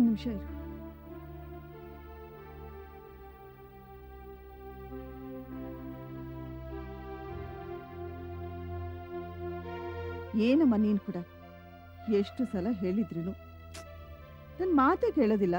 ಒಂದು ನಿಮಿಷ ಇರು. ಏನಮ್ಮ ನೀನು ಕೂಡ ಎಷ್ಟು ಸಲ ಹೇಳಿದ್ರೂ ನನ್ನ ಮಾತೇ ಕೇಳೋದಿಲ್ಲ.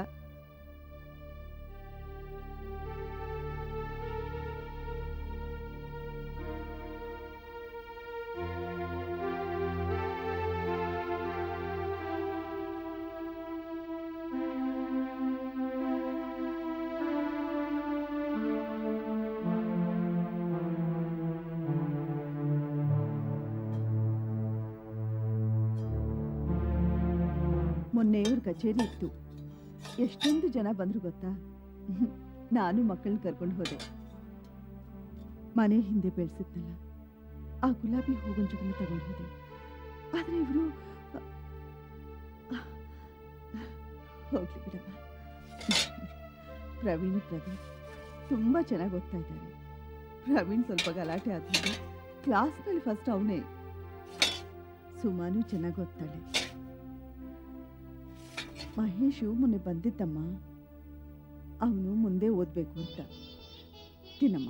ಮೊನ್ನೆ ಇವ್ರ ಕಚೇರಿ ಇತ್ತು. ಎಷ್ಟೊಂದು ಜನ ಬಂದ್ರು ಗೊತ್ತಾ. ನಾನು ಮಕ್ಕಳನ್ನ ಕರ್ಕೊಂಡು ಹೋದೆ. ಮನೆ ಹಿಂದೆ ಬೆಳೆಸಿದ್ನಲ್ಲ ಆ ಗುಲಾಬಿ ಹೂಗುಂಜಗಳನ್ನ ತಗೊಂಡು ಹೋದೆ. ಆದ್ರೆ ಇವರು ಹೋಗ್ಲಿ ಬಿಡಮ್ಮ. ಪ್ರದೀಪ್ ತುಂಬಾ ಚೆನ್ನಾಗಿ ಓದ್ತಾ ಇದ್ದಾರೆ. ಪ್ರವೀಣ್ ಸ್ವಲ್ಪ ಗಲಾಟೆ ಆದ್ಮೇಲೆ ಕ್ಲಾಸ್ನಲ್ಲಿ ಫಸ್ಟ್ ಅವನೇ. ಸುಮಾನು ಚೆನ್ನಾಗಿ ಓದ್ತಾಳೆ. ಮಹೇಶು ಮೊನ್ನೆ ಬಂದಿದ್ದಮ್ಮ, ಅವನು ಮುಂದೆ ಓದ್ಬೇಕು ಅಂತ. ತಿನ್ನಮ್ಮ.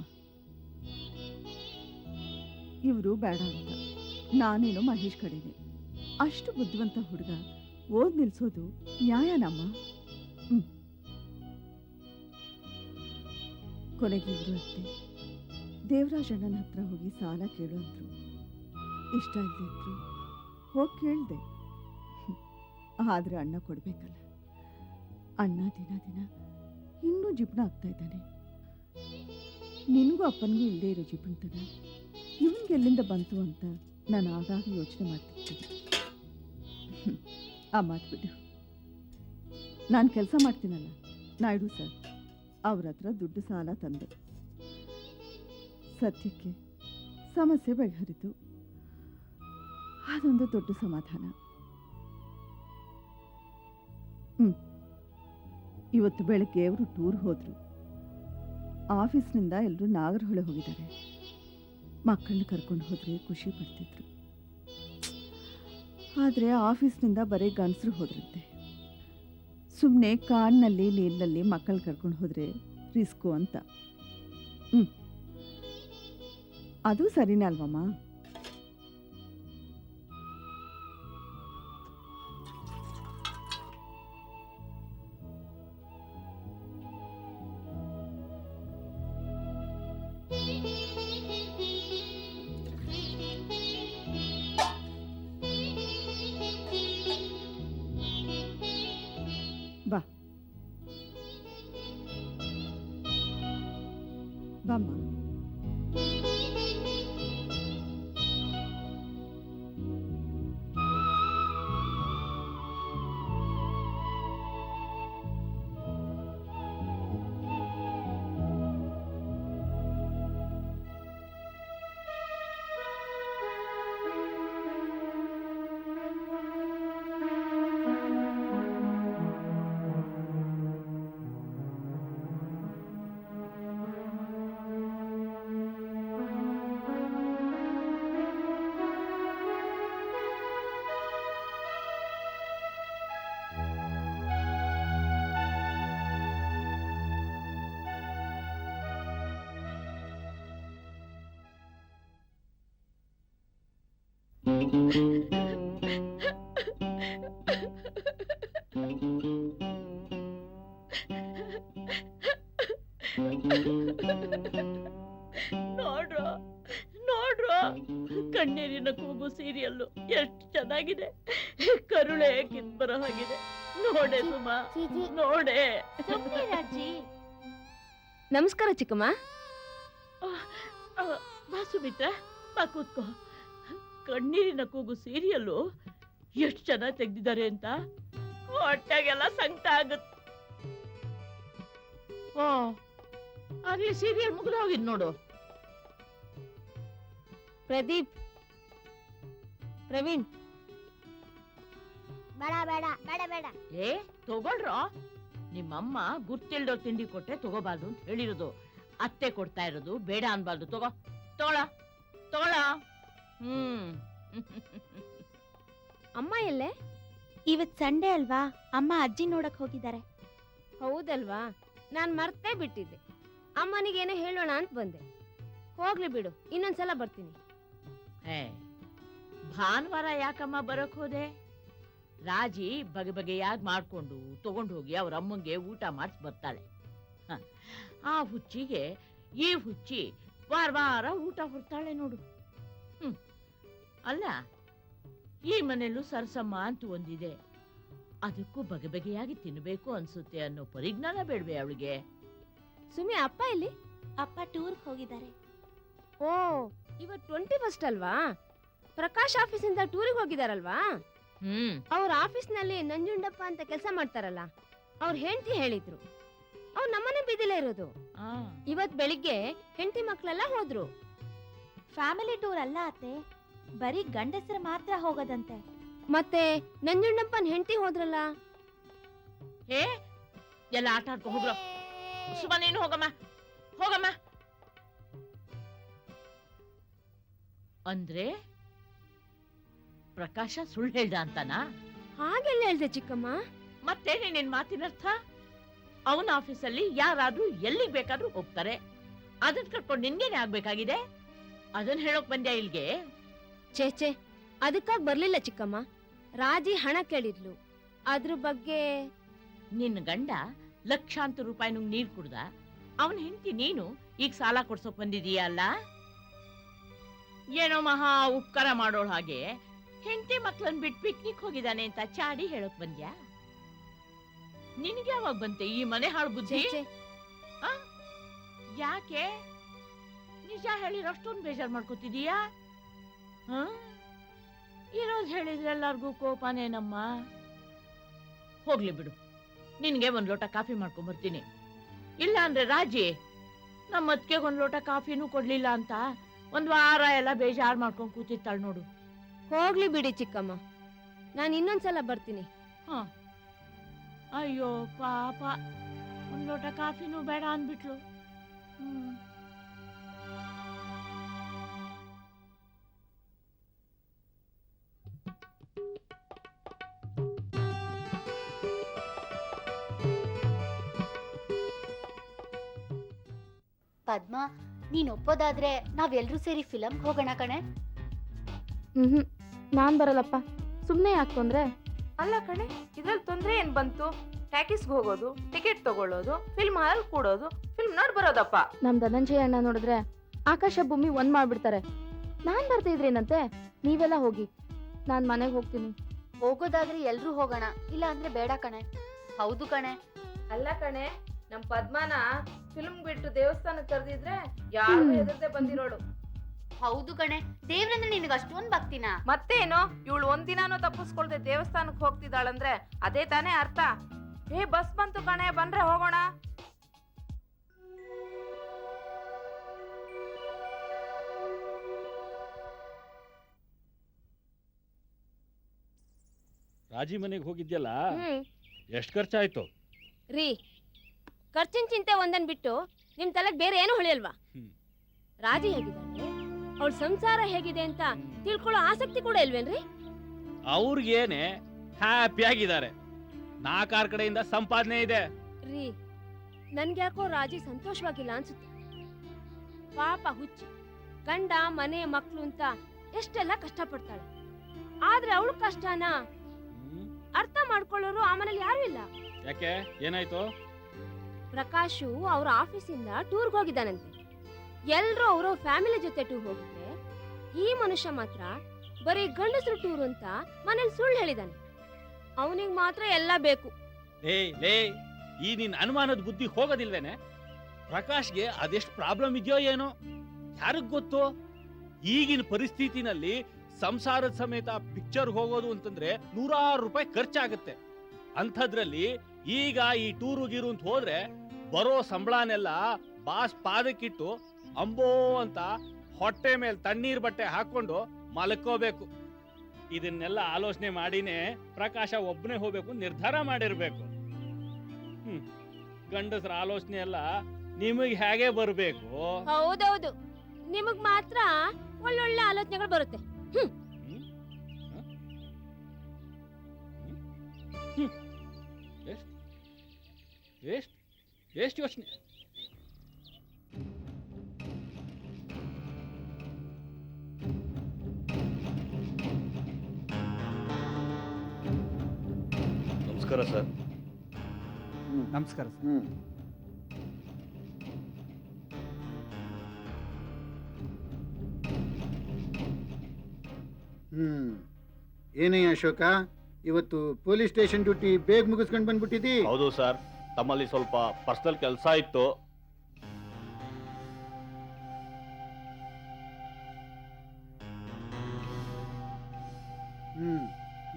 ಇವರು ಬೇಡ ಅಂತ. ನಾನೇನೋ ಮಹೇಶ್ ಕಡೆನೆ. ಅಷ್ಟು ಬುದ್ಧಿವಂತ ಹುಡುಗ ಓದ್ ನಿಲ್ಸೋದು ನ್ಯಾಯನಮ್ಮ. ಕೊನೆಗೆ ಇವರು ಅತ್ತೆ ದೇವರಾಜಣ್ಣನ ಹತ್ರ ಹೋಗಿ ಸಾಲ ಕೇಳು ಅಂದ್ರು. ಇಷ್ಟ ಇಲ್ಲದೆ ಇದ್ರು ಹೋಗಿ ಕೇಳ್ದೆ. ಆದ್ರೆ ಅಣ್ಣ ಕೊಡ್ಬೇಕಲ್ಲ. ಅಣ್ಣ ದಿನ ದಿನ ಇನ್ನೂ ಜಿಪಣ ಆಗ್ತಾ ಇದ್ದಾನೆ. ನಿನಗೂ ಅಪ್ಪನಿಗೂ ಇಲ್ಲದೆ ಇರೋ ಜಿಪಣತನ ಇವನ್ಗೆ ಎಲ್ಲಿಂದ ಬಂತು ಅಂತ ನಾನು ಆಗಾಗ ಯೋಚನೆ ಮಾಡ್ತಿರ್ತೀನಿ. ಆ ಮಾತು ಬಿಡು. ನಾನು ಕೆಲಸ ಮಾಡ್ತೀನಲ್ಲ ನಾಯ್ಡು ಸರ್, ಅವ್ರ ಹತ್ರ ದುಡ್ಡು ಸಾಲ ತಂದೆ. ಸದ್ಯಕ್ಕೆ ಸಮಸ್ಯೆ ಬಗೆಹರಿತು. ಅದೊಂದು ದೊಡ್ಡ ಸಮಾಧಾನ. ಇವತ್ತು ಬೆಳಗ್ಗೆ ಅವರು ಟೂರ್ ಹೋದ್ರು. ಆಫೀಸ್ನಿಂದ ಎಲ್ಲರೂ ನಾಗರಹೊಳೆ ಹೋಗಿದ್ದಾರೆ. ಮಕ್ಕಳನ್ನ ಕರ್ಕೊಂಡು ಹೋದ್ರೆ ಖುಷಿ ಪಡ್ತಿದ್ರು. ಆದರೆ ಆಫೀಸ್ನಿಂದ ಬರೀ ಗಂಡಸರು ಹೋದ್ರಂತೆ. ಸುಮ್ಮನೆ ಕಾಡಿನಲ್ಲಿ ನೀರಿನಲ್ಲಿ ಮಕ್ಕಳು ಕರ್ಕೊಂಡು ಹೋದ್ರೆ ರಿಸ್ಕು ಅಂತ. ಅದು ಸರಿನೇ ಅಲ್ವಮ್ಮ? ಬಾ ಬಾಮ್ಮ. ನೋಡ್ರ ಕಣ್ಣೀರಿನ ಕೂಗು ಸೀರಿಯಲ್ಲು ಎಷ್ಟು ಚೆನ್ನಾಗಿದೆ. ಕರುಳೆ ಕಿತ್ಬರ ಹಾಗಿದೆ. ನೋಡೆ ಸುಮಾ, ನೋಡೆ. ನಮಸ್ಕಾರ ಚಿಕ್ಕಮ್ಮ. ಬಾ ಸುಮಿತ್ರ, ಬಾ ಕೂತ್ಕೋ. ಕಣ್ಣೀರಿನ ಕೂಗು ಸೀರಿಯಲ್ಲು ಎಷ್ಟು ಚೆನ್ನಾಗಿ ತೆಗ್ದಿದ್ದಾರೆ ಅಂತ ಹೊಟ್ಟೆಗೆಲ್ಲ ಸಂಕಟ ಆಗುತ್ತೆ. ಅಲ್ಲಿ ಸೀರಿಯಲ್ ಮುಗಿದು ಹೋಗಿದ್ ನೋಡು. ಪ್ರದೀಪ್, ಪ್ರವೀಣ್, ಬೇಡ ಬೇಡ ಬೇಡ ಬೇಡ. ಏ ತಗೊಳ್ರ, ನಿಮ್ಮಮ್ಮ ಗುರ್ತಿಲ್ದೋ ತಿಂಡಿ ಕೊಟ್ರೆ ತಗೋಬಾರ್ದು ಅಂತ ಹೇಳಿರೋದು. ಅತ್ತೆ ಕೊಡ್ತಾ ಇರೋದು ಬೇಡ ಅನ್ಬಾರ್ದು. ತಗೊಳ. ಅಮ್ಮ ಎಲ್ಲೇ? ಇವತ್ ಸಂಡೇ ಅಲ್ವಾ, ಅಮ್ಮ ಅಜ್ಜಿ ನೋಡಕ್ ಹೋಗಿದ್ದಾರೆ. ಹೌದಲ್ವಾ, ನಾನ್ ಮರ್ತೇ ಬಿಟ್ಟಿದ್ದೆ. ಅಮ್ಮನಿಗೇನೋ ಹೇಳೋಣ ಅಂತ ಬಂದೆ. ಹೋಗ್ಲಿ ಬಿಡು, ಇನ್ನೊಂದ್ಸಲ ಬರ್ತೀನಿ. ಏ, ಭಾನುವಾರ ಯಾಕಮ್ಮ ಬರಕ್ ಹೋದೆ? ರಾಜಿ ಬಗೆ ಬಗೆಯಾಗಿ ಮಾಡ್ಕೊಂಡು ತಗೊಂಡು ಹೋಗಿ ಅವ್ರ ಅಮ್ಮಂಗೆ ಊಟ ಮಾಡಿಸಿ ಬರ್ತಾಳೆ. ಆ ಹುಚ್ಚಿಗೆ ಈ ಹುಚ್ಚಿ ವಾರ ವಾರ ಊಟ ಹೊರ್ತಾಳೆ ನೋಡು. ಅಲ್ಲ, ಈ ಮನೆಯಲ್ಲೂ ಸರಸಮ್ಮ ಅಂತ ಒಂದಿದೆ, ಅದಕ್ಕೂ ಬಗೆ ಬಗೆಯಾಗಿ ತಿನ್ಬೇಕು ಅನ್ಸುತ್ತೆ ಅನ್ನೋ ಪರಿಜ್ಞಾನ ಬೇಡ್ವೆ ಅವಳಿಗೆ? ಸುಮ್ಮನೆ ಅಪ್ಪ ಇಲ್ಲಿ? ಅಪ್ಪ ಟೂರ್ಗೆ ಹೋಗಿದ್ದಾರೆ. ಓ, ಇವತ್ತು 21 ಅಲ್ವಾ? ಪ್ರಕಾಶ್ ಆಫೀಸಿಂದ ಟೂರಿಗೆ ಹೋಗಿದಾರಲ್ವಾ? ಅವ್ರ ಆಫೀಸ್ನಲ್ಲಿ ನಂಜುಂಡಪ್ಪ ಅಂತ ಕೆಲಸ ಮಾಡ್ತಾರಲ್ಲ, ಅವ್ರ ಹೆಂಡತಿ ಹೇಳಿದ್ರು. ಅವ್ರು ನಮ್ಮನೆ ಬೀದಿಲೇ ಇರೋದು. ಇವತ್ ಬೆಳಿಗ್ಗೆ ಹೆಂಡತಿ ಮಕ್ಳೆಲ್ಲ ಹೋದ್ರು. ಫ್ಯಾಮಿಲಿ ಟೂರ್ ಅಲ್ಲ ಅತ್ತೆ, ಬರೀ ಗಂಡಸರು ಮಾತ್ರ ಹೋಗೋದಂತೆ. ಮತ್ತೆ ನಂಜುಂಡಪ್ಪನ ಹೆಂಡತಿ ಹೋದ್ರಲ್ಲ? ಏ, ಎಲ್ಲ ಆಟ ಆಡ್ಕೊ ಹೋಗ್ರೋ. ಸುಮ್ಮನೆ ನೀನು ಹೋಗಮ್ಮ, ಹೋಗಮ್ಮ. ಅಂದ್ರೆ ಪ್ರಕಾಶ ಸುಳ್ಳು ಹೇಳ್ದ ಅಂತಾನ? ಹಾಗೆಲ್ಲ ಹೇಳ್ದೆ ಚಿಕ್ಕಮ್ಮ. ಮತ್ತೇನೆ ನಿನ್ ಮಾತಿನರ್ಥ? ಅವನ ಆಫೀಸಲ್ಲಿ ಯಾರಾದ್ರೂ ಎಲ್ಲಿಗ್ ಬೇಕಾದ್ರೂ ಹೋಗ್ತಾರೆ, ಅದನ್ನ ಕಟ್ಕೊಂಡು ನಿನ್ಗೇನೆ ಆಗ್ಬೇಕಾಗಿದೆ? ಅದನ್ನ ಹೇಳೋಕ್ ಬಂದ್ಯಾ ಇಲ್ಗೆ? ಚೇಚೆ, ಅದಕ್ಕಾಗಿ ಬರ್ಲಿಲ್ಲ ಚಿಕ್ಕಮ್ಮ. ರಾಜಿ ಹಣ ಕೇಳಿದ್ಲು, ಅದ್ರ ಬಗ್ಗೆ. ನಿನ್ನ ಗಂಡ ಲಕ್ಷಾಂತರ ರೂಪಾಯಿ ನೀರ್ ಕುಡ್ದ, ಅವನ ಹೆಂಡತಿ ನೀನು ಈಗ ಸಾಲ ಕೊಡ್ಸೋಕ್ ಬಂದಿದೀಯ ಅಲ್ಲ? ಏನೋ ಮಹಾ ಉಪಕಾರ ಮಾಡೋಳ ಹಾಗೆ ಹೆಂಡತಿ ಮಕ್ಳನ್ ಬಿಟ್ಟು ಪಿಕ್ನಿಕ್ ಹೋಗಿದ್ದಾನೆ ಅಂತ ಚಾಡಿ ಹೇಳೋಕ್ ಬಂದ್ಯಾ? ನಿನ್ಗೆ ಯಾವಾಗ ಬಂತೆ ಈ ಮನೆ ಹಾಳು ಬುದ್ಧಿ? ಯಾಕೆ ನಿಜ ಹೇಳಿರೋ ಅಷ್ಟೊಂದು ಬೇಜಾರ್ ಮಾಡ್ಕೋತಿದೀಯಾ? ಇರೋದ್ ಹೇಳಿದ್ರೆ ಎಲ್ಲಾರ್ಗೂ ಕೋಪನೇನಮ್ಮ? ಹೋಗ್ಲಿ ಬಿಡು, ನಿನ್ಗೆ ಒಂದ್ ಲೋಟ ಕಾಫಿ ಮಾಡ್ಕೊಂಡ್ ಬರ್ತೀನಿ. ಇಲ್ಲ ಅಂದ್ರೆ ರಾಜಿ ನಮ್ಮ ಅತ್ತಿಗೆ ಒಂದ್ ಲೋಟ ಕಾಫಿನೂ ಕೊಡ್ಲಿಲ್ಲ ಅಂತ ಒಂದ್ ವಾರ ಎಲ್ಲ ಬೇಜಾರ್ ಮಾಡ್ಕೊಂಡ್ ಕೂತಿರ್ತಾಳ ನೋಡು. ಹೋಗ್ಲಿ ಬಿಡಿ ಚಿಕ್ಕಮ್ಮ, ನಾನು ಇನ್ನೊಂದ್ಸಲ ಬರ್ತೀನಿ. ಅಯ್ಯೋ ಪಾಪ, ಒಂದ್ ಲೋಟ ಕಾಫಿನೂ ಬೇಡ ಅಂದ್ಬಿಟ್ಲು. ಪದ್ಮ, ನೀನ್ ಒಪ್ಪೋದಾದ್ರೆ ನಾವೆಲ್ರೂ ಸೇರಿ ಫಿಲಮ್ಗೆ ಹೋಗೋಣ ಕಣೆ. ನಾನ್ ಬರಲ್ಲಪ್ಪ, ಸುಮ್ನೆ ಯಾಕೆ ತೊಂದ್ರೆ? ಅಲ್ಲ ಕಣೆ, ಇದ್ರಲ್ಲಿ ತೊಂದ್ರೆ ಏನ್ ಬಂತು? ಟ್ಯಾಕಿಸ್ಗೆ ಹೋಗೋದು, ಟಿಕೆಟ್ ತಗೊಳ್ಳೋದು, ಫಿಲ್ಮ್ ಹಾಲ್ ಕೂಡೋದು, ಫಿಲ್ಮ್ ನೋಡ್ ಬರೋದಪ್ಪ. ನಮ್ ಧನಂಜಯ ಅಣ್ಣ ನೋಡಿದ್ರೆ ಆಕಾಶ ಭೂಮಿ ಒಂದ್ ಮಾಡ್ಬಿಡ್ತಾರೆ. ನಾನ್ ಬರ್ತಿದ್ರೇನಂತೆ, ನೀವೆಲ್ಲ ಹೋಗಿ, ನಾನ್ ಮನೆಗೆ ಹೋಗ್ತೀನಿ. ಹೋಗೋದಾದ್ರೆ ಎಲ್ರೂ ಹೋಗೋಣ, ಇಲ್ಲ ಅಂದ್ರೆ ಬೇಡ ಕಣೆ. ಹೌದು ಕಣೆ. ಅಲ್ಲ ಕಣೆ, ನಮ್ ಪದ್ಮನ ಫಿಲ್ಮ್ ಬಿಟ್ಟು ದೇವಸ್ಥಾನಕ್ಕೆ ಕರೆದಿದ್ರೆ ಯಾರು ಹೆದರ್ದೆ ಬಂದಿರೋಳು. ಹೌದು ಕಣೆ, ದೇವ್ರಂದ್ರೆ ನಿನಗೆ ಅಷ್ಟೊಂದ್ ಭಕ್ತಿನಾ? ಮತ್ತೇನು, ಇವಳು ಒಂದಿನಾನು ತಪ್ಪಿಸ್ಕೊಳ್ದೆ ದೇವಸ್ಥಾನಕ್ಕೆ ಹೋಗ್ತಿದ್ದಾಳಂದ್ರೆ ಅದೇ ತಾನೇ ಅರ್ಥ. ಬಸ್ ಬಂತು ಕಣೆ, ಬಂದ್ರೆ ಹೋಗೋಣ. ರಾಜಿ ಮನೆಗೆ ಹೋಗಿದ್ಯಲ್ಲ, ಎಷ್ಟು ಖರ್ಚಾಯ್ತು? ರೀ, ಖರ್ಚಿನ ಚಿಂತೆ ಒಂದನ್ ಬಿಟ್ಟು ನಿಮ್ ತಲೆಗೆ ಬೇರೆ ಏನು ಹೊಳಿಯಲ್ವಾ? ರಾಜಿ ಹೇಗಿದ್ದಾಳೆ, ಅವಳ ಸಂಸಾರ ಹೇಗಿದೆ ಅಂತ ತಿಳ್ಕೊಳ್ಳೋ ಆಸಕ್ತಿ ಕೂಡ ಇಲ್ವೇನ್ರಿ? ಅವ್ರಿಗೇನೆ ಹ್ಯಾಪಿ ಆಗಿದ್ದಾರೆ, 4 ಕಡೆಯಿಂದ ಸಂಪಾದನೆ ಇದೆ. ರೀ, ನನ್ಗ್ಯಾಕೋ ರಾಜಿ ಸಂತೋಷವಾಗಿಲ್ಲ ಅನ್ಸುತ್ತೆ. ಪಾಪ ಹುಚ್ಚಿ, ಗಂಡ ಮನೆ ಮಕ್ಳು ಅಂತ ಎಷ್ಟೆಲ್ಲ ಕಷ್ಟಪಡ್ತಾಳೆ. ಆದ್ರೆ ಅವಳ ಕಷ್ಟನ ಅರ್ಥ ಮಾಡ್ಕೊಳ್ಳೋರು ಆ ಮನೇಲಿ ಯಾರು ಇಲ್ಲ. ಯಾಕೆ, ಏನಾಯ್ತು? ಪ್ರಕಾಶು ಅವ್ರ ಆಫೀಸಿಂದ ಟೂರ್ಗೆ ಹೋಗಿದ್ದಾನಂತೆ. ಎಲ್ರೂ ಅವ್ರ ಫ್ಯಾಮಿಲಿ ಜೊತೆ ಟೂರ್ ಹೋಗಿದ್ರೆ, ಈ ಮನುಷ್ಯ ಮಾತ್ರ ಬರೀ ಗಂಡಸರು ಟೂರ್ ಅಂತ ಮನೇಲಿ ಸುಳ್ಳು ಹೇಳಿದಾನೆ. ಅವನಿಗೆ ಮಾತ್ರ ಎಲ್ಲ ಬೇಕು. ಈ ನಿನ್ ಅನುಮಾನದ ಬುದ್ಧಿ ಹೋಗೋದಿಲ್ವೇನೆ? ಪ್ರಕಾಶ್ಗೆ ಅದೆಷ್ಟು ಪ್ರಾಬ್ಲಮ್ ಇದೆಯೋ ಏನೋ, ಯಾರಿಗ್ ಗೊತ್ತು? ಈಗಿನ ಪರಿಸ್ಥಿತಿನಲ್ಲಿ ಸಂಸಾರದ ಸಮೇತ ಪಿಕ್ಚರ್ ಹೋಗೋದು ಅಂತಂದ್ರೆ 100 ರೂಪಾಯಿ ಖರ್ಚಾಗತ್ತೆ. ಅಂಥದ್ರಲ್ಲಿ ಈಗ ಈ ಟೂರು ಗೀರು ಅಂತ ಹೋದ್ರೆ ಬರೋ ಸಂಬಳನೆಲ್ಲ ಬಾಸ್ ಪಾದಕ್ಕಿಟ್ಟು ಅಂಬೋ ಅಂತ ಹೊಟ್ಟೆ ಮೇಲೆ ತಣ್ಣೀರ್ ಬಟ್ಟೆ ಹಾಕೊಂಡು ಮಲ್ಕೋಬೇಕು. ಇದನ್ನೆಲ್ಲ ಆಲೋಚನೆ ಮಾಡಿನೇ ಪ್ರಕಾಶ ಒಬ್ಬನೇ ಹೋಗ್ಬೇಕು ನಿರ್ಧಾರ ಮಾಡಿರ್ಬೇಕು. ಗಂಡಸರ ಆಲೋಚನೆ ಎಲ್ಲ ನಿಮಗ್ ಹೇಗೆ ಬರ್ಬೇಕು? ಹೌದೌದು, ನಿಮಗ್ ಮಾತ್ರ ಒಳ್ಳೊಳ್ಳೆ ಆಲೋಚನೆಗಳು ಬರುತ್ತೆ. ಎಷ್ಟು ಯೋಚನೆ. ನಮಸ್ಕಾರ ಸರ್. ನಮಸ್ಕಾರ ಸರ್. ಏನಯ್ಯ ಅಶೋಕ, ಇವತ್ತು ಪೊಲೀಸ್ ಸ್ಟೇಷನ್ ಡ್ಯೂಟಿ ಬೇಗ ಮುಗಿಸ್ಕೊಂಡು ಬಂದ್ಬಿಟ್ಟಿದ್ದಿ? ಹೌದು ಸರ್, ತಮ್ಮಲ್ಲಿ ಸ್ವಲ್ಪ ಪರ್ಸನಲ್ ಕೆಲಸ ಇತ್ತು.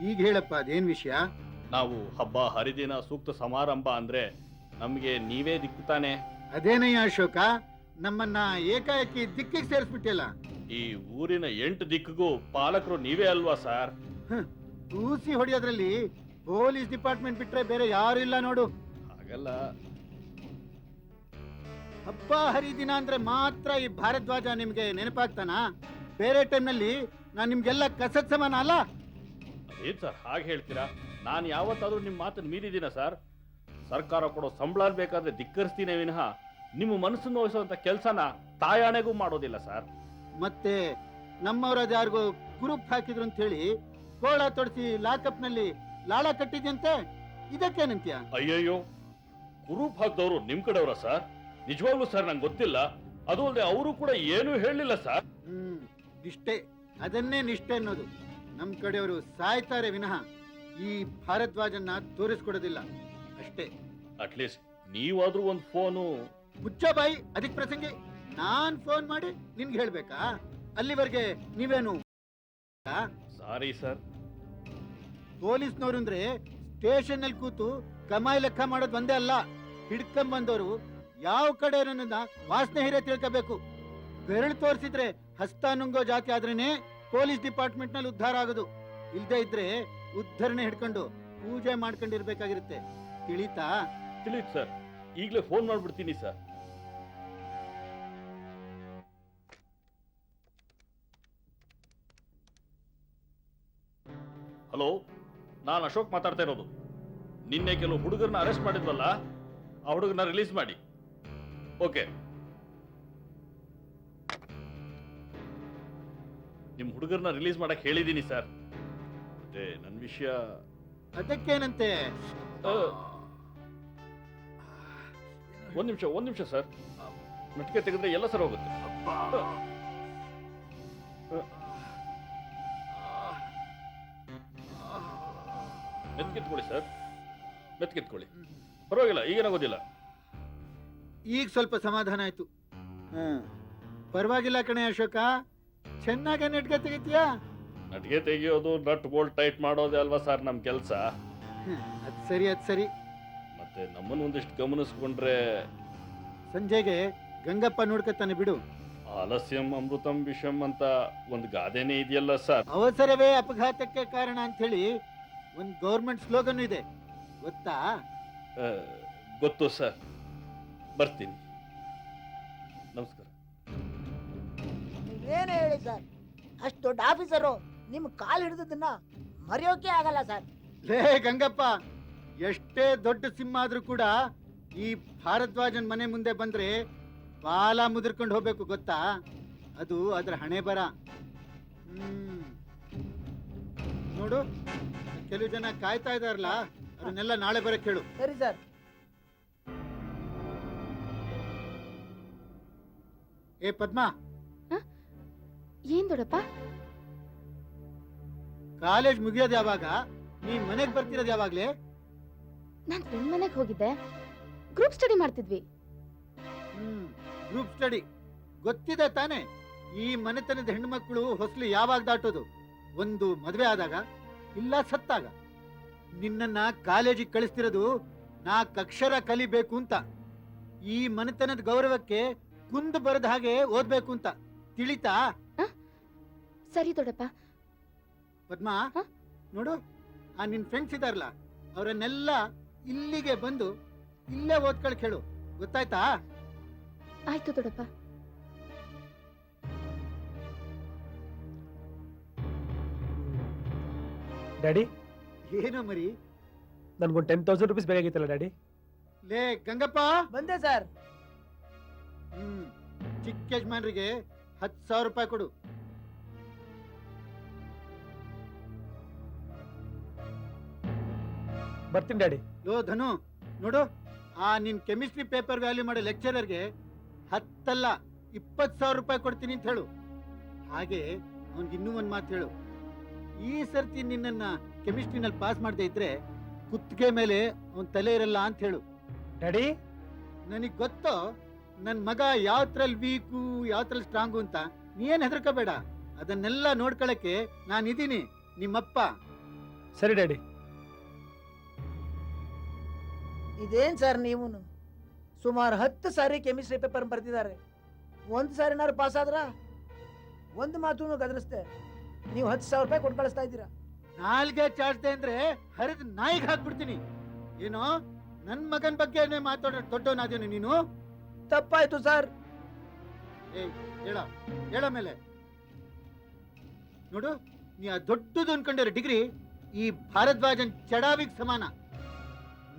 ಈಗ ಹೇಳಪ್ಪ, ಅದೇನ್ ವಿಷಯ? ನಾವು ಹಬ್ಬ ಹರಿದಿನ ಸೂಕ್ತ ಸಮಾರಂಭ ಅಂದ್ರೆ ನಮಗೆ ನೀವೇ ದಿಕ್ಕು ತಾನೆ. ಅದೇನಯ್ಯ ಅಶೋಕ, ನಮ್ಮನ್ನ ಏಕಾಏಕಿ ದಿಕ್ಕಿಗೆ ಸೇರಿಸ್ಬಿಟ್ಟಿಲ್ಲ. ಈ ಊರಿನ 8 ದಿಕ್ಕಿಗೂ ಪಾಲಕರು ನೀವೇ ಅಲ್ವಾ ಸರ್? ತೂಸಿ ಹೊಡೆಯೋದ್ರಲ್ಲಿ ಪೊಲೀಸ್ ಡಿಪಾರ್ಟ್ಮೆಂಟ್ ಬಿಟ್ರೆ ಬೇರೆ ಯಾರು ಇಲ್ಲ ನೋಡು. ಹಾಗಲ್ಲ. ಹಬ್ಬ ಹರಿದಿನ ಅಂದ್ರೆ ಮಾತ್ರ ಈ ಭಾರದ್ವಾಜ ನಿಮ್ಗೆ ನೆನಪಾಗ್ತಾನ? ಬೇರೆ ಟೈಮ್ನಲ್ಲಿ ನಾನು ನಿಮ್ಗೆಲ್ಲ ಕಸದ್ ಸಮಾನ ಅಲ್ಲ? ಅದೇನ್ ಸರ್ ಹಾಗೆ ಹೇಳ್ತೀರಾ? ನಾನು ಯಾವತ್ತಾದ್ರೂ ನಿಮ್ಮ ಮಾತನ್ನು ಮೀರಿದ್ದೀನ ಸರ್? ಸರ್ಕಾರ ಕೊಡೋ ಸಂಬಳ ಬೇಕಾದ್ರೆ ಧಿಕ್ಕರಿಸ್ತೀನಿ ವಿನಃ ನಿಮ್ಮ ಮನಸ್ಸನ್ನು ನೋಯಿಸುವಂತ ಕೆಲಸನ ತಾಯಾಣೆಗೂ ಮಾಡೋದಿಲ್ಲ ಸರ್. ಮತ್ತೆ ನಮ್ಮವ್ರದ್ ಯಾರಿಗೂ ಗ್ರೂಪ್ ಹಾಕಿದ್ರು ಅಂತ ಹೇಳಿ ಕೋಳ ತೊಡಿಸಿ ಲಾಕಪ್ ನಲ್ಲಿ ಲಾಳ ಕಟ್ಟಿದ್ಯಂತೆ, ಇದಕ್ಕೇನಂತ್ಯ? ಅಯ್ಯಯ್ಯೋ, ಗ್ರೂಪ್ ಹಾಕ್ದವರು ನಿಮ್ ಕಡೆಯವರ ಸರ್? ನಿಜವಾಗ್ಲೂ ಸರ್ ನಂಗೆ ಗೊತ್ತಿಲ್ಲ. ಅದು ಅಲ್ಲದೆ ಅವರು ಕೂಡ ಏನೂ ಹೇಳಲಿಲ್ಲ ಸರ್. ನಿಷ್ಠೆ, ಅದನ್ನೇ ನಿಷ್ಠೆ ಅನ್ನೋದು. ನಮ್ ಕಡೆಯವರು ಸಾಯ್ತಾರೆ ವಿನಃ ಈ ಭಾರದ್ವಾಜನ್ನ ತೋರಿಸ್ಕೊಡೋದಿಲ್ಲ ಅಷ್ಟೇ. ಅಟ್ಲೀಸ್ಟ್ ನೀವಾದ್ರೂ ಒಂದು ಫೋನು. ಮುಚ್ಚ ಬಾಯಿ, ಅದಕ್ಕೆ ಪ್ರಸಂಗಿ. ನಾನ್ ಫೋನ್ ಮಾಡಿ ನಿನ್ಗೆ ಹೇಳ್ಬೇಕಾ? ಅಲ್ಲಿವರೆಗೆ ನೀವೇನು? Sorry sir. ಪೊಲೀಸ್ನವ್ರು ಅಂದ್ರೆ ಸ್ಟೇಷನ್ ನಲ್ಲಿ ಕೂತು ಕಮಾಯಿ ಲೆಕ್ಕ ಮಾಡೋದು ಒಂದೇ ಅಲ್ಲ. ಹಿಡ್ಕೊಂಡ್ ಬಂದವರು ಯಾವ ಕಡೆ ಅನ್ನೋದನ್ನ ವಾಸನೆ ಹಿರೇ ತಿಳ್ಕೋಬೇಕು. ಬೆರಳು ತೋರಿಸಿದ್ರೆ ಹಸ್ತ ನುಂಗೋ ಜಾತಿ ಆದ್ರೇನೆ ಪೊಲೀಸ್ ಡಿಪಾರ್ಟ್ಮೆಂಟ್ ನಲ್ಲಿ ಉದ್ಧಾರ ಆಗೋದು. ಇಲ್ದೇ ಇದ್ರೆ ಉದ್ಧರಣೆ ಹಿಡ್ಕೊಂಡು ಪೂಜೆ ಮಾಡ್ಕೊಂಡಿರ್ಬೇಕಾಗಿರುತ್ತೆ. ತಿಳಿತಾ? ತಿಳಿತು ಸರ್. ಈಗಲೇ ಫೋನ್ ಮಾಡ್ಬಿಡ್ತೀನಿ ಸರ್. ಹಲೋ, ನಾನು ಅಶೋಕ್ ಮಾತಾಡ್ತಾ ಇರೋದು. ನಿನ್ನೆ ಕೆಲವು ಹುಡುಗರನ್ನ ಅರೆಸ್ಟ್ ಮಾಡಿದ್ವಲ್ಲ, ಆ ಹುಡುಗರನ್ನ ರಿಲೀಸ್ ಮಾಡಿ. ಓಕೆ, ನಿಮ್ ಹುಡುಗರನ್ನ ರಿಲೀಸ್ ಮಾಡಕ್ ಹೇಳಿದೀನಿ ಸರ್. ಮತ್ತೆ ನನ್ನ ವಿಷಯ ಅದಕ್ಕೇನಂತೆ? ಒಂದ್ ನಿಮಿಷ ಸರ್. ಮೆಟ್ಟಿಗೆ ತೆಗೆದ್ರೆ ಎಲ್ಲ ಸರ್ ಹೋಗುತ್ತೆ. ಮೆತ್ಕಿತ್ಕೊಳ್ಳಿ ಸರ್, ಮೆತ್ಕಿತ್ಕೊಳ್ಳಿ. ಪರವಾಗಿಲ್ಲ, ಈಗೇನಾಗೋದಿಲ್ಲ. ಈಗ ಸ್ವಲ್ಪ ಸಮಾಧಾನ ಆಯ್ತು. ಪರವಾಗಿಲ್ಲ ಕಣೆ ಅಶೋಕ, ಚೆನ್ನಾಗಿ ನೆಟ್ಗೆ ತೆಗಿತೀಯಾ? ನಟಿಗೆ ತೆಗಿಯೋದು, ನಟ್ ಬೋಲ್ಟ್ ಟೈಟ್ ಮಾಡೋದೇ ಅಲ್ವಾ ಸರ್ ನಮ್ ಕೆಲಸ. ಅದ್ ಸರಿ. ಮತ್ತೆ ನಮ್ಮನ್ನು ಒಂದಿಷ್ಟು ಗಮನಿಸ್ಕೊಂಡ್ರೆ. ಸಂಜೆಗೆ ಗಂಗಪ್ಪ ನೋಡ್ಕೊತಾನೆ ಬಿಡು. ಆಲಸ್ಯಂ ಅಮೃತಂ ವಿಷಂ ಅಂತ ಒಂದು ಗಾದೆನೇ ಇದೆಯಲ್ಲ ಸರ್. ಅವಸರವೇ ಅಪಘಾತಕ್ಕೆ ಕಾರಣ ಅಂತ ಹೇಳಿ ಒಂದು ಗೌರ್ಮೆಂಟ್ ಸ್ಲೋಗನ್ ಇದೆ, ಗೊತ್ತಾ? ಗೊತ್ತು ಸರ್. ಬರ್ತೀನಿ. ನಮಸ್ಕಾರ. ನೀವೇನು ಹೇಳಿ ಸರ್, ಅಷ್ಟು ದೊಡ್ಡ ಆಫೀಸರು ನಿಮ್ಮ ಕಾಲು ಹಿಡಿದದನ್ನ ಮರೆಯೋಕೆ ಆಗಲ್ಲ ಸರ್. ಲೇ ಗಂಗಪ್ಪ, ಎಷ್ಟೇ ದೊಡ್ಡ ಸಿಂಹ ಆದ್ರೂ ಕೂಡ ಈ ಭಾರದ್ವಾಜನ್ ಮನೆ ಮುಂದೆ ಬಂದ್ರೆ ಬಾಲ ಮುದುರ್ಕೊಂಡು ಹೋಗ್ಬೇಕು, ಗೊತ್ತಾ? ಅದು ಅದ್ರ ಹಣೆ ಬರ. ನೋಡು, ಕೆಲವು ಜನ ಕಾಯ್ತಾ ಇದಾರಲ್ಲ, ಅದನ್ನೆಲ್ಲ ನಾಳೆ ಬರಕ್ ಹೇಳು. ಸರಿ ಸರ್. ಏ ಪದ್ಮಾ, ಏನ್ ದೊಡ್ಡಪ್ಪ? ಕಾಲೇಜ್ ಮುಗಿಯೋದು ಯಾವಾಗ? ನೀ ಮನೆಗ್ ಬರ್ತಿರೋದು ಯಾವಾಗ್ಲೇ? ನಾನ್ ಫ್ರೆಂಡ್ ಮನೆಗ್ ಹೋಗಿದ್ದೆ, ಗ್ರೂಪ್ ಸ್ಟಡಿ ಮಾಡ್ತಿದ್ವಿ. ಗ್ರೂಪ್ ಸ್ಟಡಿ ಗೊತ್ತಿದೆ ತಾನೆ? ಈ ಮನೆತನದ ಹೆಣ್ಮಕ್ಳು ಹೊಸಲು ಯಾವಾಗ ದಾಟೋದು? ಒಂದು ಮದುವೆ ಆದಾಗ, ಇಲ್ಲ ಸತ್ತಾಗ. ನಿನ್ನನ್ನ ಕಾಲೇಜಿಗೆ ಕಳಿಸ್ತಿರೋದು 4 ಅಕ್ಷರ ಕಲಿಬೇಕು ಅಂತ, ಈ ಮನೆತನದ ಗೌರವಕ್ಕೆ ಕುಂದು ಬರದ ಹಾಗೆ ಓದ್ಬೇಕು ಅಂತ. ತಿಳಿತಾ? ಸರಿ ದೊಡ್ಡಪ್ಪ. ಪದ್ಮಾ, ನೋಡು, ಆ ನಿನ್ ಫ್ರೆಂಡ್ಸ್ ಇದಾರಲ್ಲ, ಅವರನ್ನೆಲ್ಲ ಇಲ್ಲಿಗೆ ಬಂದು ಇಲ್ಲೇ ಓದ್ಕೊಳಕ್ ಹೇಳು, ಗೊತ್ತಾಯ್ತಾ? ಆಯ್ತು ದೊಡ್ಡಪ್ಪ. ಡ್ಯಾಡಿ, ಏನೋ ಮರಿ, ನನ್ಗೊಂದು 10,000 ರೂಪೀಸ್ ಬೇಕಾಗಿತ್ತಲ್ಲ ಡ್ಯಾಡಿ? ಲೇ ಗಂಗಪ್ಪ. ಬಂದೆ ಸರ್. ಚಿಕ್ಕ ಯಜಮಾನ್ರಿಗೆ 10,000 ರೂಪಾಯಿ ಕೊಡು. ಬರ್ತೀನಿ ಡ್ಯಾಡಿ. ಲೋ ಧನು, ನೋಡು, ಆ ನಿನ್ ಕೆಮಿಸ್ಟ್ರಿ ಪೇಪರ್ ವ್ಯಾಲ್ಯೂ ಮಾಡೋ ಲೆಕ್ಚರರ್ಗೆ 10 ಅಲ್ಲ 20,000 ರೂಪಾಯಿ ಕೊಡ್ತೀನಿ ಅಂತ ಹೇಳು. ಹಾಗೆ ಅವನ್ಗೆ ಇನ್ನೂ ಒಂದ್ ಮಾತು ಹೇಳು. ಈ ಸರ್ತಿ ನಿನ್ನನ್ನ ಕೆಮಿಸ್ಟ್ರಿನಲ್ಲಿ ಪಾಸ್ ಮಾಡದೆ ಇದ್ರೆ ಕುತ್ತಿಗೆ ಮೇಲೆ ಅವನ್ ತಲೆ ಇರಲ್ಲ ಅಂತ ಹೇಳು. ಡ್ಯಾಡಿ, ನನಗ್ ಗೊತ್ತೋ ನನ್ ಮಗ ಯಾವ್ದ್ರಲ್ಲಿ ವೀಕು ಯಾವ್ದ್ರಲ್ಲಿ ಸ್ಟ್ರಾಂಗು ಅಂತ. ನೀನ್ ಹೆದರ್ಕೋಬೇಡ, ಅದನ್ನೆಲ್ಲ ನೋಡ್ಕೊಳಕ್ಕೆ ನಾನಿದ್ದೀನಿ, ನಿಮ್ಮಪ್ಪ. ಸರಿ ಡ್ಯಾಡಿ. ಇದೇನ್ ಸರ್ ನೀವು ಸುಮಾರು 10 ಸಾರಿ ಕೆಮಿಸ್ಟ್ರಿ ಪೇಪರ್ ಬರ್ತಿದ್ದಾರೆ. ಒಂದು ಸಾರಿ ಏನಾದ್ರು ಪಾಸ್ ಆದ್ರ ಒಂದು ಮಾತು ಗದರಿಸ್ತೆ. ನೀವು 10,000 ರೂಪಾಯಿ ಕೊಟ್ಟು ಕಳಿಸ್ತಾ ಇದ್ದೀರಾ. ನಾಲ್ಗೆ ಚಾಡ್ತೆ ಅಂದ್ರೆ ಹರಿದ್ ನಾಯಿಗೆ ಹಾಕ್ಬಿಡ್ತೀನಿ. ಏನೋ ನನ್ ಮಗನ್ ಬಗ್ಗೆ ಮಾತಾಡೋ ದೊಡ್ಡವನಾದೇನು ನೀನು? ತಪ್ಪಾಯ್ತು ಸರ್. ಹೇಳ ಮೇಲೆ ನೋಡು, ನೀ ಆ ದೊಡ್ಡದು ಅನ್ಕೊಂಡಿರೋ ಡಿಗ್ರಿ ಈ ಭಾರದ್ವಾಜನ್ ಚಡಾವಿಗೆ ಸಮಾನ.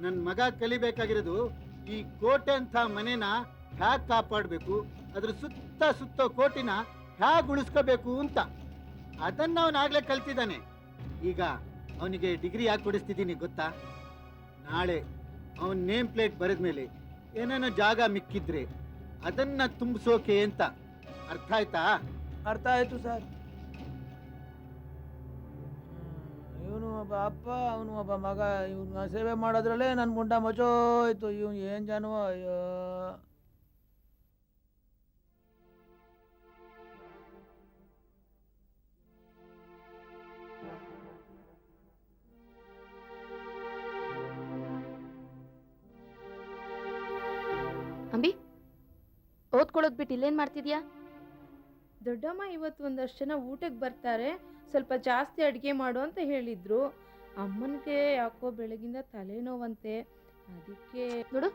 ನನ್ ಮಗ ಕಲಿಬೇಕಾಗಿರೋದು ಈ ಕೋಟೆ ಅಂತ ಮನೇನ ಹ್ಯಾಗ್ ಕಾಪಾಡ್ಬೇಕು, ಅದ್ರ ಸುತ್ತ ಸುತ್ತ ಕೋಟಿನ ಹ್ಯಾಗ್ ಉಳಿಸ್ಕೋಬೇಕು ಅಂತ. ಅದನ್ನ ಅವನಾಗ್ಲೇ ಕಲ್ತಿದ್ದಾನೆ. ಈಗ ಅವನಿಗೆ ಡಿಗ್ರಿ ಯಾಕೆ ಕೊಡಿಸ್ತಿದ್ದೀನಿ ಗೊತ್ತಾ? ನಾಳೆ ಅವನ್ ನೇಮ್ ಪ್ಲೇಟ್ ಬರೆದ್ಮೇಲೆ ಏನೇನೋ ಜಾಗ ಮಿಕ್ಕಿದ್ರೆ ಅದನ್ನ ತುಂಬಿಸೋಕೆ ಅಂತ. ಅರ್ಥ ಆಯ್ತಾ? ಅರ್ಥ ಆಯ್ತು ಸರ್. ಇವನು ಒಬ್ಬ ಅಪ್ಪ, ಅವನು ಒಬ್ಬ ಮಗ. ಇವನ್ನ ಸೇವೆ ಮಾಡೋದ್ರಲ್ಲೇ ನನ್ ಮುಂಡ ಮಚೋಯ್ತು. ಇವನು ಏನ್ ಜಾನುವ. ಅಯ್ಯೋ, ಅಂಬಿ, ಓದ್ಕೊಳ್ಳೋದ್ ಬಿಟ್ಟು ಇಲ್ಲೇನ್ ಮಾಡ್ತಿದ್ಯಾ? ದೊಡ್ಡಮ್ಮ ಇವತ್ತು ಒಂದಷ್ಟು ಜನ ಊಟಕ್ಕೆ ಬರ್ತಾರೆ, ಸ್ವಲ್ಪ ಜಾಸ್ತಿ ಅಡುಗೆ ಮಾಡು ಅಂತ ಹೇಳಿದ್ರು. ಅಮ್ಮನಿಗೆ ಯಾಕೋ ಬೆಳಗಿಂದ ತಲೆನೋವಂತೆ, ಅದಕ್ಕೆ. ನೋಡು,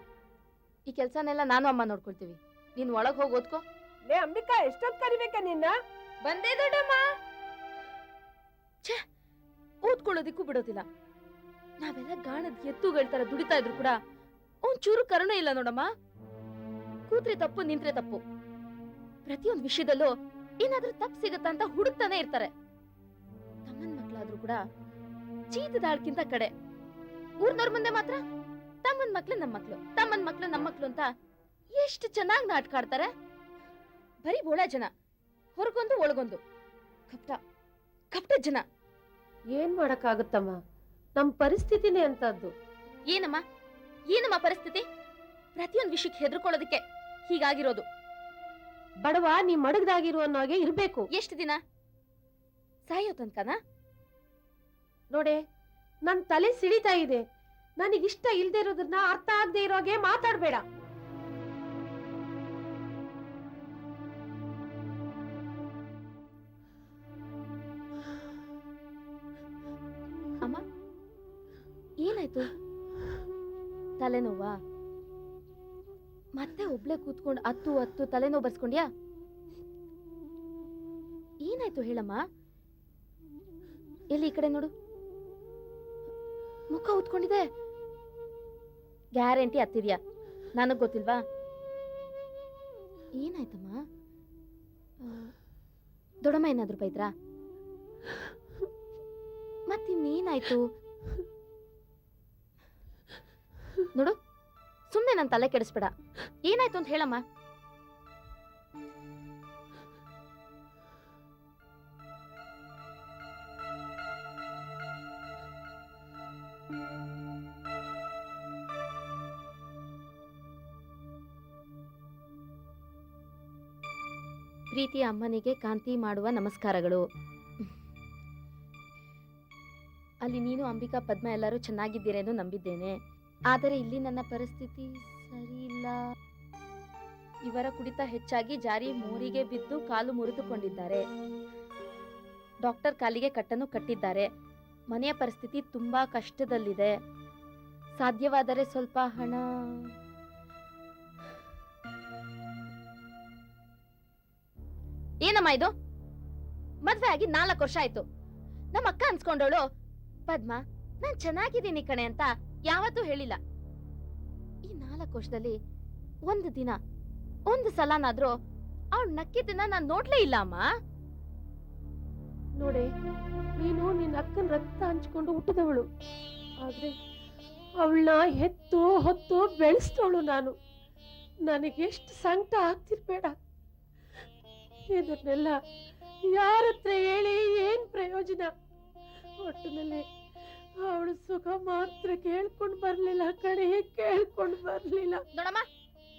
ಈ ಕೆಲ್ಸನೆಲ್ಲ ನಾನು ಅಮ್ಮ ನೋಡ್ಕೊಳ್ತೀವಿ. ನೀನ್ ಒಳಗ್ ಹೋಗಿ ಓದ್ಕೋ. ಲೇ ಅಂಬಿಕಾ, ಎಷ್ಟೊತ್ತು ಕರಿಬೇಕ ನಿನ್ನ? ಬಂದೆ ದೊಡ್ಡಮ್ಮ. ಓದ್ಕೊಳ್ಳೋದಿಕ್ಕೂ ಬಿಡೋದಿಲ್ಲ. ನಾವೆಲ್ಲ ಗಾಣದ ಎತ್ತುಗಳ ತರ ದುಡಿತಾ ಇದ್ರು ಕೂಡ ಒಂಚೂರು ಕರುಣೆ ಇಲ್ಲ ನೋಡಮ್ಮ. ಕೂತ್ರೆ ತಪ್ಪು, ನಿಂತ್ರೆ ತಪ್ಪು. ಪ್ರತಿಯೊಂದು ವಿಷಯದಲ್ಲೂ ಏನಾದ್ರೂ ತಪ್ಪು ಸಿಗತ್ತಾ ಅಂತ ಹುಡುಕ್ತಾನೆ ಇರ್ತಾರೆ. ತಮ್ಮನ್ ಮಕ್ಳಾದ್ರೂ ಕೂಡ ಚೀತದಾಳ್ಕಿಂತ ಕಡೆ. ಊರ್ನವ್ರ ಮುಂದೆ ಮಾತ್ರ ತಮ್ಮನ್ ಮಕ್ಳು ನಮ್ಮ ಮಕ್ಳು, ತಮ್ಮನ್ ಮಕ್ಳು ನಮ್ಮ ಮಕ್ಳು ಅಂತ ಎಷ್ಟು ಚೆನ್ನಾಗಿ ನಾಟಕ ಆಡ್ತಾರೆ. ಬರೀ ಬೋಳ ಜನ, ಹೊರಗೊಂದು ಒಳಗೊಂದು ಕಪ್ಟ ಕಪ್ಟ ಜನ. ಏನ್ ಮಾಡಕ್ಕಾಗತ್ತಮ್ಮ, ನಮ್ ಪರಿಸ್ಥಿತಿನೇ ಅಂತದ್ದು. ಏನಮ್ಮ ಪರಿಸ್ಥಿತಿ? ಪ್ರತಿಯೊಂದು ವಿಷಯಕ್ಕೆ ಹೆದರ್ಕೊಳ್ಳೋದಕ್ಕೆ ಹೀಗಾಗಿರೋದು. ಬಡವ ನೀ ಮಡಗ್ದಾಗಿರು ಅನ್ನೋಗೆ ಇರ್ಬೇಕು. ಎಷ್ಟು ದಿನ? ಸಾಯೋ ತನಕನಾ? ನೋಡೆ, ನನ್ ತಲೆ ಸಿಡಿತಾ ಇದೆ. ನನಗಿಷ್ಟ ಇಲ್ದೇ ಇರೋದನ್ನ ಅರ್ಥ ಆಗದೆ ಇರೋಗೆ ಮಾತಾಡ್ಬೇಡ. ಅಮ್ಮ, ಏನಾಯ್ತು? ತಲೆನೋವಾ? ಮತ್ತೆ ಒಬ್ಳೆ ಕೂತ್ಕೊಂಡು ಹತ್ತು ತಲೆನೋವು ಬರ್ಸ್ಕೊಂಡ್ಯಾ? ಏನಾಯ್ತು ಹೇಳಮ್ಮ? ಎಲ್ಲಿ ಈ ಕಡೆ ನೋಡು, ಮುಖ ಉತ್ಕೊಂಡಿದೆ. ಗ್ಯಾರಂಟಿ ಹತ್ತಿದ್ಯಾ? ನನಗ್ ಗೊತ್ತಿಲ್ವಾ? ಏನಾಯ್ತಮ್ಮ? ದೊಡ್ಡಮ್ಮ ಏನಾದ್ರು ಬೈದ್ರಾ? ಮತ್ತಿನ್ನೇನಾಯ್ತು? ನೋಡು, ಸುಮ್ನೆ ನನ್ ತಲೆ ಕೆಡಿಸ್ಬೇಡ. ಏನಾಯ್ತು ಅಂತ ಹೇಳಮ್ಮ. ಪ್ರೀತಿಯ ಅಮ್ಮನಿಗೆ ಕಾಂತಿ ಮಾಡುವ ನಮಸ್ಕಾರಗಳು. ಅಲ್ಲಿ ನೀನು, ಅಂಬಿಕಾ, ಪದ್ಮ ಎಲ್ಲರೂ ಚೆನ್ನಾಗಿದ್ದೀರೇನು ನಂಬಿದ್ದೇನೆ. ಆದರೆ ಇಲ್ಲಿ ನನ್ನ ಪರಿಸ್ಥಿತಿ ಸರಿ ಇಲ್ಲ. ಇವರ ಕುಡಿತ ಹೆಚ್ಚಾಗಿ ಜಾರಿ ಮೋರಿಗೆ ಬಿದ್ದು ಕಾಲು ಮುರಿದುಕೊಂಡಿದ್ದಾರೆ. ಡಾಕ್ಟರ್ ಕಾಲಿಗೆ ಕಟ್ಟನ್ನು ಕಟ್ಟಿದ್ದಾರೆ. ಮನೆಯ ಪರಿಸ್ಥಿತಿ ತುಂಬಾ ಕಷ್ಟದಲ್ಲಿದೆ. ಸಾಧ್ಯವಾದರೆ ಸ್ವಲ್ಪ ಹಣ. ಏನಮ್ಮ ಇದು? ಮದ್ವೆ ಆಗಿ 4 ವರ್ಷ ಆಯ್ತು. ನಮ್ಮ ಅಕ್ಕ ಅನ್ಸ್ಕೊಂಡವಳು ಪದ್ಮ ನಾನ್ ಚೆನ್ನಾಗಿದ್ದೀನಿ ಕಣೆ ಅಂತ ಯಾವತ್ತೂ ಹೇಳಿಲ್ಲ. ಈ ಜೀವಕೋಶದಲ್ಲಿ ಒಂದು ದಿನ ಒಂದು ಸಲನಾದ್ರೂ ಅವಳು ನಕ್ಕಿದ್ದನ್ನ ನಾನ್ ನೋಡ್ಲೇ ಇಲ್ಲ ಅಮ್ಮ. ನೋಡೆ, ನೀನು ನಿನ್ನ ಅಕ್ಕನ ರಕ್ತ ಹಂಚ್ಕೊಂಡು ಹುಟ್ಟಿದವಳು, ಆದ್ರೆ ಅವಳನ್ನ ಹೆತ್ತು ಹೊತ್ತು ಬೆಳೆಸ್ತವಳು ನಾನು. ನನಗೆಷ್ಟು ಸಂಕಟ ಆಗ್ತಿರ್ಬೇಡ. ಇದನ್ನೆಲ್ಲ ಯಾರ ಹತ್ರ ಹೇಳಿ ಏನ್ ಪ್ರಯೋಜನ? ಒಟ್ಟಿನಲ್ಲಿ ಅವಳು ಸುಖ ಮಾತ್ರ ಕೇಳ್ಕೊಂಡ್ ಬರ್ಲಿಲ್ಲ ಕಣೆ, ಕೇಳ್ಕೊಂಡ್ ಬರ್ಲಿಲ್ಲ. ನೋಡಮ್ಮ,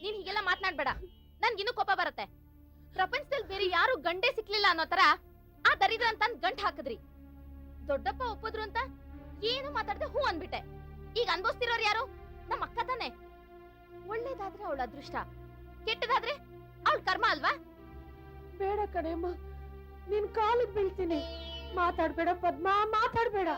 ನೀನ್ ಹೀಗೆಲ್ಲ ಮಾತನಾಡ್ಬೇಡ, ನನ್ಗಿನ್ನೂ ಕೋಪ ಬರುತ್ತೆ. ಪ್ರಪಂಚದಲ್ಲಿ ಬೇರೆ ಯಾರು ಗಂಡೇ ಸಿಕ್ಲಿಲ್ಲ ಅನ್ನೋ ತರ ಆ ದರಿದ್ರ ಅಂತ ಗಂಟ್ ಹಾಕಿದ್ರಿ. ದೊಡ್ಡಪ್ಪ ಒಪ್ಪಿದ್ರು ಅಂತ ಏನು ಮಾತಾಡದೆ ಹೂ ಅನ್ಬಿಟ್ಟೆ. ಈಗ ಅನ್ಭವಿಸ್ತಿರೋರು ಯಾರು? ನಮ್ಮ ಅಕ್ಕ ತಾನೆ. ಒಳ್ಳೇದಾದ್ರೆ ಅವಳ ಅದೃಷ್ಟ, ಕೆಟ್ಟದಾದ್ರೆ ಅವಳ ಕರ್ಮ ಅಲ್ವಾ? ಬೇಡ ಕಣೆಮ್ಮ, ನಿನ್ ಕಾಲಿಗೆ ಬೀಳ್ತೀನಿ. ಮಾತಾಡ್ಬೇಡ ಪದ್ಮ, ಮಾತಾಡ್ಬೇಡ.